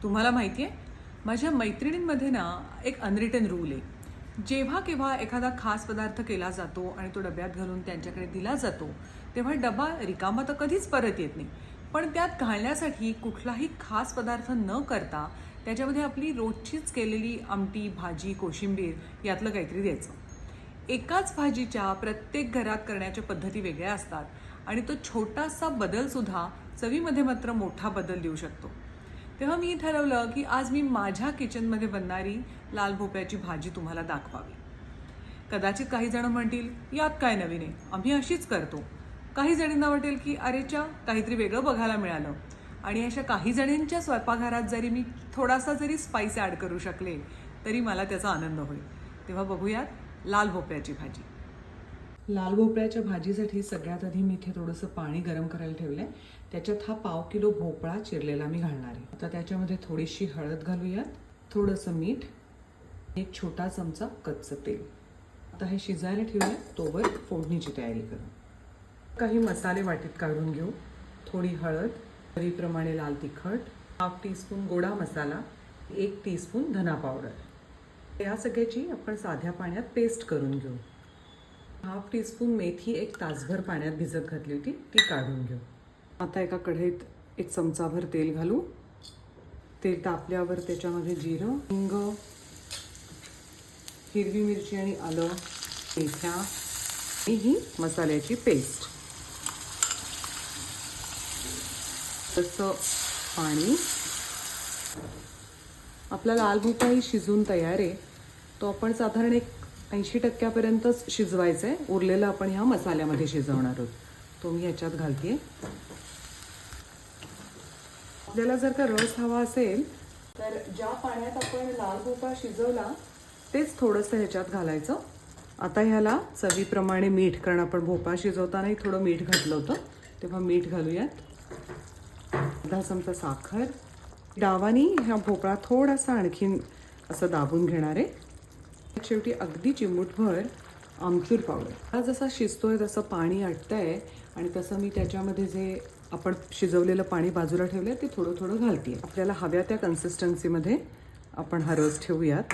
तुम्हाला माहिती आहे, माझ्या मैत्रिणींमध्ये ना एक अनरिटन रूल आहे. जेव्हा केव्हा एखादा खास पदार्थ केला जातो आणि तो डब्यात घालून त्यांच्याकडे दिला जातो, तेव्हा डबा रिकामा तर कधीच परत येत नाही. पण त्यात घालण्यासाठी कुठलाही खास पदार्थ न करता त्याच्यामध्ये आपली रोजचीच केलेली आमटी, भाजी, कोशिंबीर यातलं काहीतरी द्यायचं. एकाच भाजीच्या प्रत्येक घरात करण्याच्या पद्धती वेगळ्या असतात आणि तो छोटासा बदलसुद्धा चवीमध्ये मात्र मोठा बदल देऊ शकतो. तेव्हा मी ठरवलं की आज मी माझ्या किचनमध्ये बनणारी लाल भोपळ्याची भाजी तुम्हाला दाखवावी. कदाचित काही जण म्हणतील, यात काय नवीन आहे, आम्ही अशीच करतो. काही जणींना वाटेल की अरेच्या काहीतरी वेगळं बघायला मिळालं. आणि अशा काही जणींच्या स्वयंपाकघरात जरी मी थोडासा जरी स्पाइस ॲड करू शकले तरी मला त्याचा आनंद होईल. तेव्हा बघूयात लाल भोपळ्याची भाजी. लाल भोपळ्याच्या भाजीसाठी सगळ्यात आधी मी इथे थोडंसं पाणी गरम करायला ठेवलं आहे. त्याच्यात हा 1/2 किलो भोपळा चिरलेला मी घालणार आहे. आता त्याच्यामध्ये थोडीशी हळद घालूयात, थोडंसं मीठ, एक छोटा चमचा कच्चं तेल. आता हे शिजायला ठेवूया, तोवर फोडणीची तयारी करू. काही मसाले वाटीत काढून घेऊ. थोडी हळद, चवीप्रमाणे लाल तिखट, 1/2 टीस्पून गोडा मसाला, 1 टीस्पून धना पावडर. या सगळ्याची आपण साध्या पाण्यात पेस्ट करून घेऊ. 1/2 टीस्पून मेथी एक तासभर पाण्यात भिजत घातली होती, ती काढून घेऊ. आता एका कढईत 1 चमचाभर तेल घालू. तेल तापल्यावर त्याच्यामध्ये जिरं, हिंग, हिरवी मिरची आणि आलं, मेथ्या आणि ही मसाल्याची पेस्ट, तसं पाणी. आपला लाल भोपळाही शिजून तयार आहे. तो आपण साधारण 80% शिजवायचा आहे. उरलेलं आपण ह्या मसाल्यामध्ये शिजवणार आहोत. तो मी ह्याच्यात घालते. आपल्याला जर का रस हवा असेल तर ज्या पाण्यात आपण लाल भोपळा शिजवला तेच थोडंसं ह्याच्यात घालायचं. आता ह्याला चवीप्रमाणे मीठ, कारण आपण भोपळा शिजवतानाही थोडं मीठ घातलं होतं, तेव्हा मीठ घालूयात. अर्धा चमचा साखर. डावानी ह्या भोपळा थोडासा आणखीन असं दाबून घेणार आहे. शेवटी अगदी चिमूटभर आमचूर पावडर. हा जसा शिजतोय तसं पाणी आटतंय आणि तसं मी त्याच्यामध्ये जे आपण शिजवलेलं पाणी बाजूला ठेवलं ते थोडं थोडं घालते. आपल्याला हव्या त्या कन्सिस्टन्सीमध्ये आपण हा रस ठेवूयात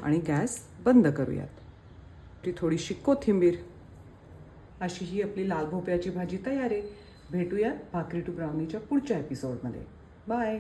आणि गॅस बंद करूयात. ती थोडीशी कोथिंबीर. अशी ही आपली लाल भोपळ्याची भाजी तयार आहे. भेटूयात भाकरी टू ब्राउनीच्या पुढच्या एपिसोडमध्ये. बाय.